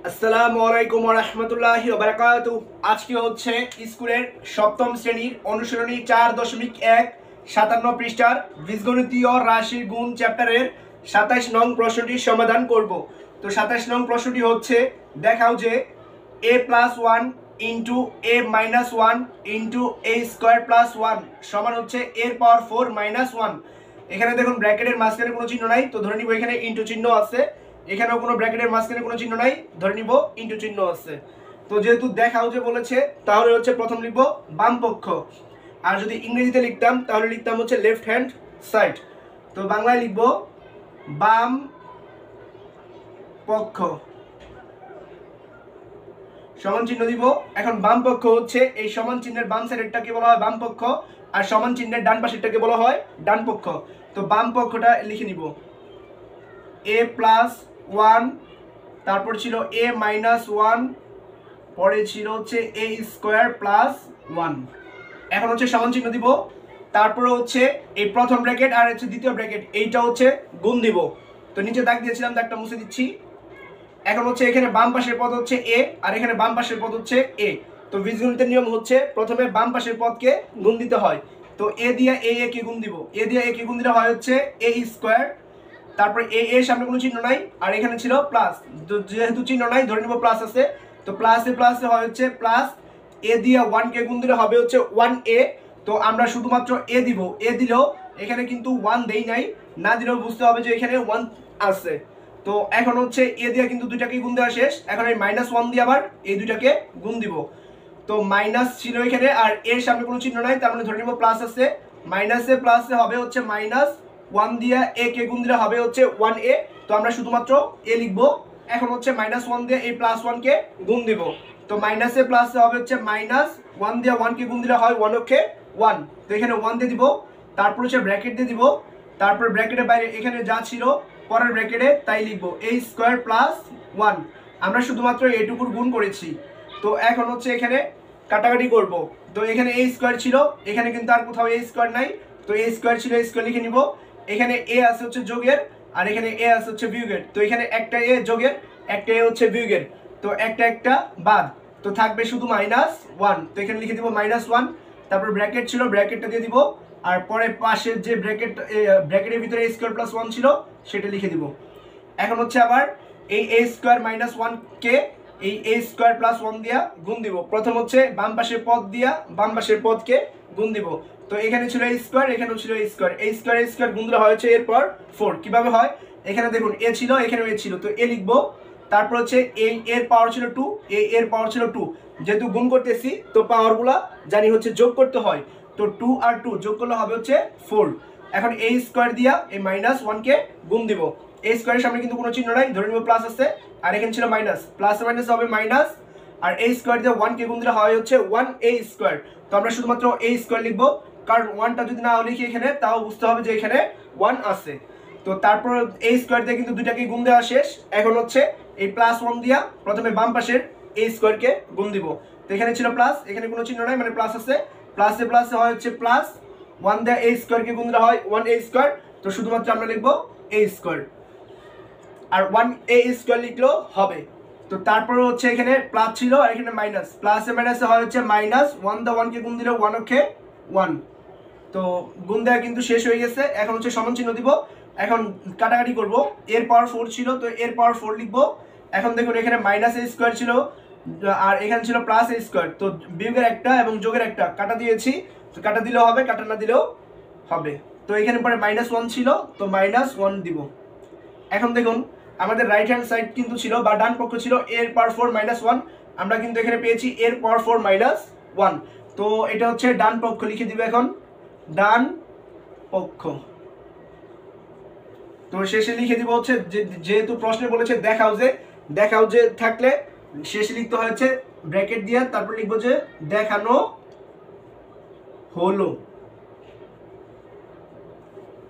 আসসালামু আলাইকুম ওয়া রাহমাতুল্লাহি ওয়া বারাকাতুহু। আজকে হচ্ছে স্কুলের সপ্তম শ্রেণীর অনুশীলনী 4.1 57 পৃষ্ঠার বীজগণিতীয় রাশি গুণ চ্যাপ্টারের 27 নং প্রশ্নটির সমাধান করব। তো 27 নং প্রশ্নটি হচ্ছে, দেখাও যে a+1 into a-1 into a square plus 1 সমান হচ্ছে এর পাওয়ার 4 মাইনাস 1। এখানে দেখুন ব্র্যাকেটের মাঝখানে কোনো চিহ্ন নাই, তো ধরে নিব এখানে ইন্টু চিহ্ন আছে। এখানেও কোনো ব্র্যাকেটের মাঝখানে কোনো চিহ্ন নাই, ধরে নিব ইনটু চিহ্ন আছে। তো যেহেতু দেখাও যে বলেছে, তাহলে হচ্ছে প্রথম লিখব বাম পক্ষ। আর যদি ইংরেজিতে লিখতাম তাহলে লিখতাম হচ্ছে লেফট হ্যান্ড সাইড। তো বাংলায় লিখব বাম পক্ষ সমান চিহ্ন দিব। এখন বাম পক্ষ হচ্ছে এই সমান চিহ্নের বাম সাইডেরটাকে বলা হয় বাম পক্ষ, আর সমান চিহ্নের ডান পাশেরটাকে বলা হয় ডান পক্ষ। তো বাম পক্ষটা লিখে নিব a+1, তারপর ছিল a-1, পরে ছিল হচ্ছে a স্কোয়ার প্লাস 1। এখন হচ্ছে সমান চিহ্ন দিব, তারপরে হচ্ছে এই প্রথম ব্র্যাকেট আর হচ্ছে দ্বিতীয় ব্র্যাকেট, এইটা হচ্ছে গুণ দিব। তো নিচে দাগ দিয়েছিলাম, দাগটা মুছে দিচ্ছি। এখন হচ্ছে এখানে বাম পাশের পদ হচ্ছে a, আর এখানে বাম পাশের পদ হচ্ছে a। তো বীজগণিতের নিয়ম হচ্ছে প্রথমে বাম পাশের পদকে গুণ দিতে হয়। তো a দিয়ে a কে গুণ দিব, a দিয়ে a কে গুণ দিলে হয় হচ্ছে a স্কোয়ার, তারপর এর সামনে কোনো চিহ্ন নাই, আর এখানে ছিল প্লাস, যেহেতু চিহ্ন নাই ধরে নিব প্লাস আছে। তো প্লাসে প্লাসে হয় হচ্ছে প্লাস, এ দিয়ে 1 কে গুণ দিলে হবে হচ্ছে 1a। তো আমরা শুধুমাত্র এ দিব, এ দিলেও এখানে কিন্তু 1 দেই নাই, না দিলেও বুঝতে হবে যে এখানে 1 আছে। তো এখন হচ্ছে এ দিয়ে কিন্তু দুইটাকে গুণ দেওয়া শেষ, এখন এই -1 দিয়ে আবার এই দুইটাকে গুণ দিব। তো মাইনাস ছিল এখানে, আর এর সামনে কোনো চিহ্ন নাই, তার মানে ধরে নিব প্লাস আছে। মাইনাসে প্লাসে হবে হচ্ছে -1 দিয়ে a কে গুণ দিলে হবে হচ্ছে 1a। তো আমরা শুধুমাত্র a লিখবো। এখন হচ্ছে -1 দিয়ে এই +1 কে গুণ দিব। তো মাইনাসে প্লাসে হবে হচ্ছে -1 দিয়ে 1 কে গুণ দিলে হয় 1 ওকে 1। তো এখানে 1 দিয়ে দিব, তারপর হচ্ছে ব্র্যাকেট দিয়ে দিব, তারপর ব্র্যাকেটের বাইরে এখানে যা ছিল পরের ব্র্যাকেটে তাই লিখবো a স্কোয়ার প্লাস 1। আমরা শুধুমাত্র এটুকুর গুণ করেছি। তো এখন হচ্ছে এখানে কাটাকাটি করব। তো এখানে a স্কোয়ার ছিল, এখানে কিন্তু আর কোথাও a স্কোয়ার নাই, তো a স্কোয়ার ছিল a স্কোয়ার লিখে নিব। এখানে a আছে হচ্ছে যোগের, আর এখানে a আছে হচ্ছে বিয়োগের। তো এখানে একটা a যোগের, একটা a হচ্ছে বিয়োগের, তো একটা একটা বাদ, তো থাকবে শুধু -1। তো এখানে লিখে দিব -1, তারপর ব্র্যাকেট ছিল ব্র্যাকেটটা দিয়ে দিব, আর পরে পাশের যে ব্র্যাকেটের ভিতরে a স্কোয়ার প্লাস 1 ছিল সেটা লিখে দিব। এখন হচ্ছে আবার এই a স্কোয়ার -1 কে এই a স্কোয়ার প্লাস 1 দিয়া গুণ দিব। প্রথম হচ্ছে বাম পাশের পদ দিয়া বাম পাশের পদকে গুণ দিব। তো এখানে ছিল a স্কোয়ার, এখানেও ছিল a স্কোয়ার, a স্কোয়ার গুণ দিলে হয় হচ্ছে এরপর 4। কিভাবে হয়, এখানে দেখুন a ছিল, এখানেও a ছিল, তো a লিখবো। তারপর হচ্ছে এই এর পাওয়ার ছিল 2, এর পাওয়ার ছিল 2, যেহেতু গুণ করতেছি তো পাওয়ারগুলা জানি হচ্ছে যোগ করতে হয়। তো 2 আর 2 যোগ করলে হবে হচ্ছে 4। এখন a স্কোয়ার দিয়া এই -1 কে গুণ দিব। a স্কোয়ারের সামনে কিন্তু কোনো চিহ্ন নাই, ধরে নিব প্লাস আছে, আর এখানে ছিল মাইনাস, প্লাসে মাইনাস হবে মাইনাস, আর a স্কোয়ার দিয়ে 1 কে গুণ দিলে হয় হচ্ছে 1a স্কোয়ার। তো আমরা শুধুমাত্র a স্কোয়ার লিখবো, কারণ 1টা যদি না লিখি এখানে তাও বুঝতে হবে যে এখানে 1 আছে। তো তারপর a স্কোয়ার দিয়ে কিন্তু দুইটাকে গুণ দেওয়া শেষ। এখন হচ্ছে এই +1 দিয়া প্রথমে বাম পাশের a স্কোয়ারকে গুণ দিব। তো এখানে ছিল প্লাস, এখানে কোনো চিহ্ন নাই, মানে প্লাস আছে, প্লাসে প্লাসে হয় হচ্ছে প্লাস, 1 দিয়ে a স্কোয়ারকে গুণ দিলে হয় 1a স্কোয়ার। তো শুধুমাত্র আমরা লিখবো a square, R 1a square লিখলেও হবে। তো তারপরে হচ্ছে এখানে প্লাস ছিল, আর এখানে মাইনাস, প্লাসে মাইনাসে হয় হচ্ছে -1 দিয়ে 1 কে গুণ দিলে 1 ওকে 1। তো গুণ দেওয়া কিন্তু শেষ হয়ে গেছে। এখন হচ্ছে সমান চিহ্ন দিব, এখন কাটাকাটি করব। এর পাওয়ার 4 ছিল, তো এর পাওয়ার 4 লিখবো। এখন দেখুন এখানে -a স্কোয়ার ছিল, আর এখানে ছিল +a স্কোয়ার, তো বিয়োগের একটা এবং যোগের একটা কাটা দিয়েছি, তো কাটা দিলেও হবে, কাটা না দিলেও হবে। তো এখানে পরে -1 ছিল, তো -1 দিব। এখন দেখুন আমাদের রাইট হ্যান্ড সাইড কিন্তু ছিল বা ডান পক্ষ ছিল এর পাওয়ার 4 -1, আমরা কিন্তু এখানে পেয়েছি এর পাওয়ার 4 -1। তো এটা হচ্ছে ডান পক্ষ লিখে দিব এখন, ডান পক্ষ। তো শেষে লিখে দিব হচ্ছে যেহেতু প্রশ্নে বলেছে দেখাও যে থাকলে শেষে লিখতে হয়েছে ব্র্যাকেট দিয়ে, তারপর লিখবো যে দেখানো হলো।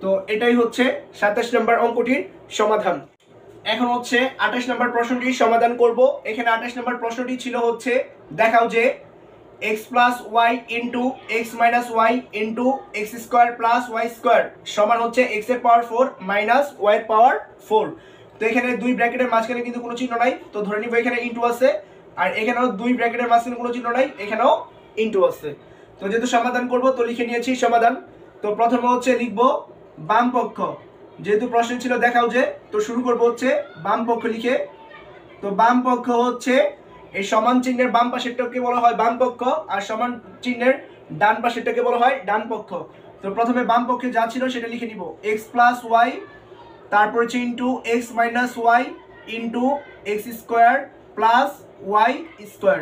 তো এটাই হচ্ছে 27 নম্বর অঙ্কটির সমাধান। এখন হচ্ছে 28 নম্বর প্রশ্নটির সমাধান করব। এখানে 28 নম্বর প্রশ্নটি ছিল হচ্ছে, দেখাও যে x plus y into x minus y into x square plus y square সমান হচ্ছে x এর পাওয়ার 4 মাইনাস ওয়াই এর পাওয়ার 4। তো এখানে দুই ব্র্যাকেটের মাঝখানে কিন্তু কোনো চিহ্ন নাই, তো ধরে নিব এখানে ইনটু আছে, আর এখানেও দুই ব্র্যাকেটের মাঝখানে কোনো চিহ্ন নাই, এখানেও ইনটু আছে। তো যেহেতু সমাধান করব তো লিখে নিয়েছি সমাধান। তো প্রথমে হচ্ছে লিখবো বাম পক্ষ, যেহেতু প্রশ্ন ছিল দেখাও যে, তো শুরু করব হচ্ছে বাম পক্ষ লিখে। তো বাম পক্ষ হচ্ছে এই সমান চিহ্নের বাম পাশেরটাকে বলা হয় বাম পক্ষ, আর সমান চিহ্নের ডান পাশেরটাকে বলা হয় ডান পক্ষ। তো প্রথমে বাম পক্ষে যা ছিল সেটা লিখে নিব, এক্স প্লাস ওয়াই, তারপর হচ্ছে into x minus y into x square plus y square,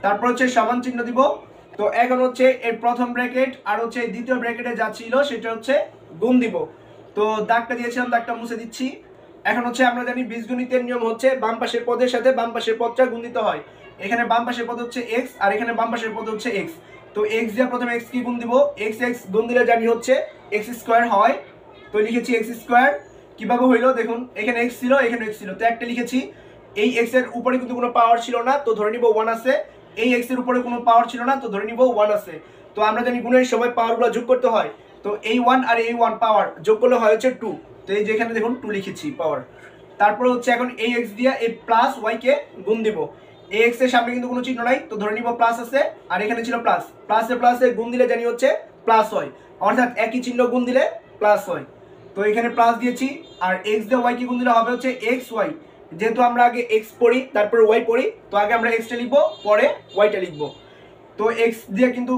তারপর হচ্ছে সমান চিহ্ন দিব। তো এখন হচ্ছে এর প্রথম ব্র্যাকেট আর হচ্ছে দ্বিতীয় ব্র্যাকেটে যা ছিল সেটা হচ্ছে গুণ দিব। তো দাগটা দিয়েছিলাম, দাগটা মুছে দিচ্ছি। এখন হচ্ছে আমরা জানি বীজগণিতের নিয়ম হচ্ছে বাম পাশের পদের সাথে বাম পাশের পদটা গুণ দিতে হয়। এখানে বাম পাশের পদ হচ্ছে এক্স, আর এখানে বাম পাশের পদ হচ্ছে এক্স। তো এক্স দিয়ে প্রথমে এক্স কি গুণ দিব, এক্স এক্স গুণ দিলে জানি হচ্ছে এক্স স্কোয়ার হয়। তো লিখেছি এক্স স্কোয়ার। কিভাবে হইলো দেখুন, এখানে এক্স ছিল, এখানে এক্স ছিল, তো একটা লিখেছি। এই এক্স এর উপরে কিন্তু কোনো পাওয়ার ছিল না, তো ধরে নিব ওয়ান আছে। এই এক্স এর উপরে কোনো পাওয়ার ছিল না, তো ধরে নিব ওয়ান আছে। তো আমরা জানি গুণের সময় পাওয়ারগুলো যোগ করতে হয়। তো এই ওয়ান আর এই ওয়ান পাওয়ার যোগ করলে হয় হচ্ছে টু। তো এই যেখানে দেখুন টু লিখেছি পাওয়ার। তারপরে হচ্ছে এখন এই এক্স দিয়ে এই প্লাস ওয়াই কে গুণ দিব। এই এক্স এর সামনে কিন্তু কোনো চিহ্ন নাই, তো ধরে নিব প্লাস আছে, আর এখানে ছিল প্লাস। প্লাসে প্লাসে গুণ দিলে জানি হচ্ছে প্লাস হয়, অর্থাৎ একই চিহ্ন গুণ দিলে প্লাস হয়। তো এখানে প্লাস দিয়েছি, আর এক্স দিয়ে ওয়াই কে গুণ দিলে হবে হচ্ছে এক্স ওয়াই। যেহেতু আমরা আগে এক্স পড়ি তারপরে ওয়াই পড়ি, তো আগে আমরা এক্সটা লিখবো পরে ওয়াইটা লিখবো। তো এক্স দিয়ে কিন্তু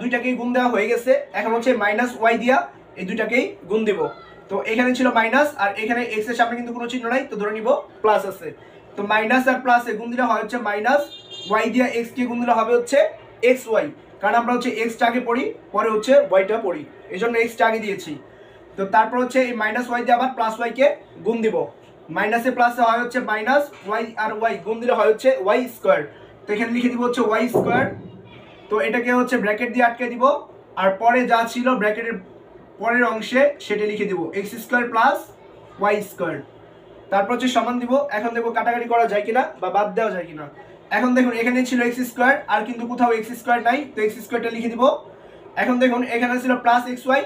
দুইটাকেই গুণ দেওয়া হয়ে গেছে। এখন হচ্ছে মাইনাস ওয়াই দিয়া এই দুইটাকেই গুণ দিব। তো এখানে ছিল মাইনাস, আর এখানে এক্স এর সামনে কিন্তু কোনো চিহ্ন নাই, তো ধরে নিব প্লাস আছে। তো মাইনাস আর প্লাসে গুণ দিলে হয় হচ্ছে মাইনাস, ওয়াই দিয়া এক্স কে গুণ দিলে হবে হচ্ছে এক্স ওয়াই, কারণ আমরা হচ্ছে এক্সটা আগে পড়ি পরে হচ্ছে ওয়াইটা পড়ি, এই জন্য এক্সটা আগে দিয়েছি। তো তারপর হচ্ছে এই মাইনাস ওয়াই দিয়ে আবার প্লাস ওয়াই কে গুণ দিব। মাইনাসে প্লাসে হয় হচ্ছে মাইনাস, ওয়াই আর ওয়াই গুণ দিলে হয় হচ্ছে ওয়াই স্কোয়ার। তো এখানে লিখে দিব হচ্ছে ওয়াই স্কোয়ার। তো এটাকে হচ্ছে ব্র্যাকেট দিয়ে আটকে দিব, আর পরে যা ছিল ব্র্যাকেটের পরের অংশে সেটা লিখে দিব x square plus y square. তারপর হচ্ছে সমান দিব। এখন দেখবো কাটাকাটি করা যায় কিনা বা বাদ দেওয়া যায় কিনা। এখন দেখুন এখানে ছিল এক্স স্কোয়ার, আর কিন্তু কোথাও এক্স স্কোয়ার নাই, তো এক্স স্কোয়ারটা লিখে দিব। এখন দেখুন এখানে ছিল প্লাস এক্স ওয়াই,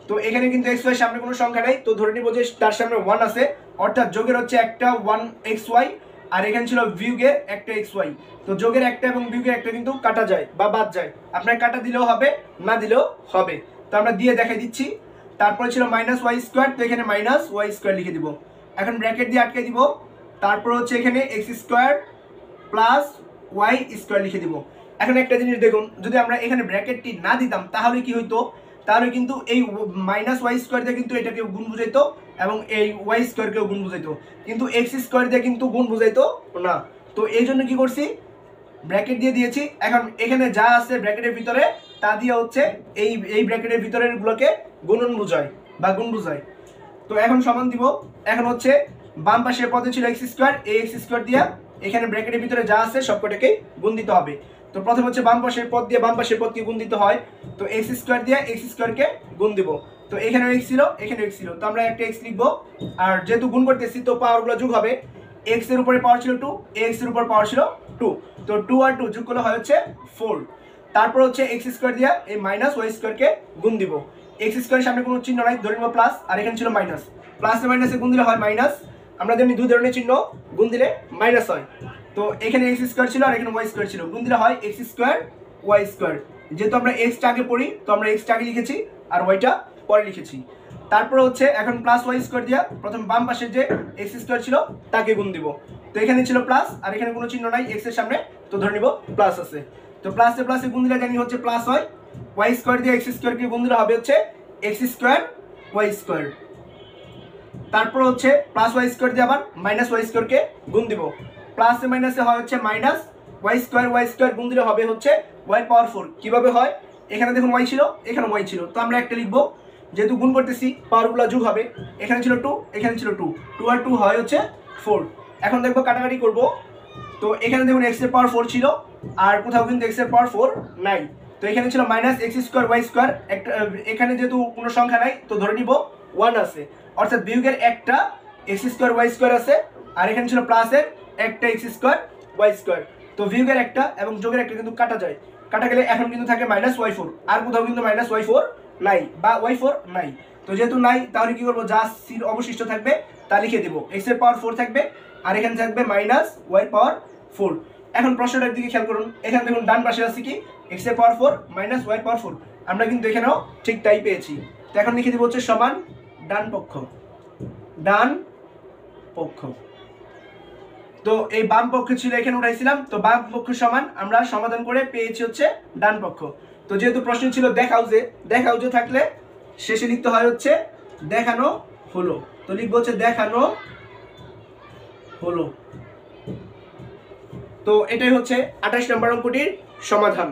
তো এখানে কিন্তু এক্স ওয়াই সামনে কোনো সংখ্যা নাই, তো ধরে নিব যে তার সামনে ওয়ান আছে, অর্থাৎ যোগের হচ্ছে একটা ওয়ান এক্স ওয়াই, আর এখানে ছিল বিয়োগের একটা এক্স ওয়াই। তো যোগের একটা এবং বিয়োগের একটা কিন্তু কাটা যায় বা বাদ যায়, আপনার কাটা দিলেও হবে না দিলেও হবে। তো আমরা দিয়ে দেখাই দিচ্ছি। তারপরে ছিল মাইনাস ওয়াই স্কোয়ার, তো এখানে মাইনাস ওয়াই স্কোয়ার লিখে দিব। এখন ব্র্যাকেট দিয়ে আটকে দিব। তারপর হচ্ছে এখানে x square plus y square লিখে দিব। এখন একটা জিনিস দেখুন, যদি আমরা এখানে ব্র্যাকেটটি না দিতাম তাহলে কি হইতো, তাহলে কিন্তু এই মাইনাস ওয়াই স্কোয়ার দিয়ে কিন্তু এটাকে গুণ বুঝাইতো এবং এই ওয়াই স্কোয়ারকেও গুণ বুঝাইতো, কিন্তু এক্স স্কোয়ার দিয়ে কিন্তু গুণ বুঝাইতো না। তো এই জন্য কি করছি, ব্র্যাকেট দিয়ে দিয়েছি। এখন এখানে যা আছে ব্র্যাকেটের ভিতরে তা দিয়ে হচ্ছে এই ব্র্যাকেটের ভিতরের গুলোকে গুণন বুঝায় বা গুণ বুঝায়। তো এখন সমান দিব। এখন হচ্ছে বাম পাশের পদে ছিল এক্স স্কোয়ার, এই এক্স স্কোয়ার দিয়ে এখানে ব্র্যাকেটের ভিতরে যা আছে সবকটাকে গুণ দিতে হবে। তো প্রথম হচ্ছে বাম পাশের পদ দিয়ে বাম পাশের পদকে গুণ দিতে হয়, তো এক্স স্কোয়ার দিয়ে এক্স স্কোয়ারকে গুণ দিব। তো এখানে এক্স ছিল, এখানে এক্স ছিল, তো আমরা একটা এক্স লিখবো। আর যেহেতু গুণ করতেছি তো পাওয়ারগুলো যোগ হবে। এক্স এর উপরে পাওয়ার ছিল টু, এক্স এর উপর পাওয়ার ছিল টু, তো টু আর টু যোগ করলে হয় হচ্ছে ফোর। তারপর হচ্ছে এক্স স্কোয়ার দিয়ে এই মাইনাস ওয়াই স্কোয়ারকে গুণ দিব। এক্স স্কোয়ারের সামনে কোনো চিহ্ন নাই, ধরে নেব প্লাস, আর এখানে ছিল মাইনাস। প্লাসে মাইনাসে গুণ দিলে হয় মাইনাস, আমরা জানি দুই ধরনের চিহ্ন গুণ দিলে মাইনাস হয়। তো এখানে এক্স স্কোয়ার ছিল আর এখানে ওয়াই স্কোয়ার ছিল, গুণ দিলে হয় এক্স স্কোয়ার ওয়াই স্কোয়ার। যেহেতু আমরা এক্সটা আগে পড়ি তো আমরা এক্সটা আগে লিখেছি আর ওয়াইটা পরে লিখেছি। তারপর হচ্ছে এখন প্লাস ওয়াই স্কোয়ার দিয়া প্রথম বাম পাশে যে এক্স স্কোয়ার ছিল তাকে গুণ দিব। তো এখানে ছিল প্লাস, আর এখানে কোনো চিহ্ন নাই এক্স এর সামনে, তো ধরে নিব প্লাস আছে। তো প্লাসে প্লাসে গুণ দিলে জানি হচ্ছে প্লাস হয়, ওয়াই স্কোয়ার দিয়ে এক্স স্কোয়ারকে গুণ দিলে হবে হচ্ছে এক্স স্কোয়ার ওয়াই স্কোয়ার। তারপর হচ্ছে প্লাস ওয়াই স্কোয়ার দিয়ে আবার মাইনাস ওয়াই স্কোয়ারকে গুণ দিব। প্লাসে মাইনাসে হয় হচ্ছে মাইনাস, ওয়াই স্কোয়ার গুণ দিলে হবে হচ্ছে ওয়াই পাওয়ার ফোর। কীভাবে হয়, এখানে দেখুন ওয়াই ছিল, এখানে ওয়াই ছিল, তো আমরা একটা লিখবো। যেহেতু গুণ করতেছি পাওয়ারগুলো যোগ হবে, এখানে ছিল টু, এখানে ছিল টু, টু আর টু হয় হচ্ছে ফোর। এখন দেখবো কাটাকাটি করব। তো এখানে দেখুন এক্স এর পাওয়ার ফোর ছিল, আর কোথাও কিন্তু এক্স এর পাওয়ার ফোর নাই। তো এখানে ছিল minus x square y square, একটা এখানে যেহেতু কোনো সংখ্যা নাই তো ধরে নিব ওয়ান আছে, অর্থাৎ বিয়োগের একটা এক্স স্কোয়ার ওয়াই স্কোয়ার আছে, আর এখানে ছিল প্লাসের একটা এক্স স্কোয়ার ওয়াই স্কোয়ার। তো বিয়োগের একটা এবং যোগের একটা কিন্তু কাটা যায়, কাটা গেলে এখন কিন্তু থাকে মাইনাস ওয়াই ফোর, আর কোথাও কিন্তু মাইনাস ওয়াই ফোর নাই বা ওয়াই ফোর নাই। তো যেহেতু নাই তাহলে কি করবো, যা অবশিষ্ট থাকবে তা লিখে দেবো। এক্স এর পাওয়ার 4 থাকবে আর এখানে থাকবে মাইনাস ওয়াই পাওয়ার 4। এখন প্রশ্নটার দিকে খেয়াল করুন, এখানে দেখুন ডান পাশে আছে কি এক্স এর পাওয়ার 4 মাইনাস ওয়াই পাওয়ার 4, আমরা কিন্তু এখানেও ঠিক তাই পেয়েছি। তো এখন লিখে দেবো হচ্ছে সমান ডান পক্ষ, ডান পক্ষ। তো এই বাম পক্ষ ছিল এখানে উঠাইছিলাম, তো বাম পক্ষ সমান আমরা সমাধান করে পেয়েছি হচ্ছে ডান পক্ষ। তো যেহেতু প্রশ্ন ছিল দেখাও যে থাকলে শেষে লিখতে হয় হচ্ছে দেখানো হলো, তো লিখবো হচ্ছে দেখানো হলো। তো এটাই হচ্ছে 28 নম্বর অঙ্কটির সমাধান।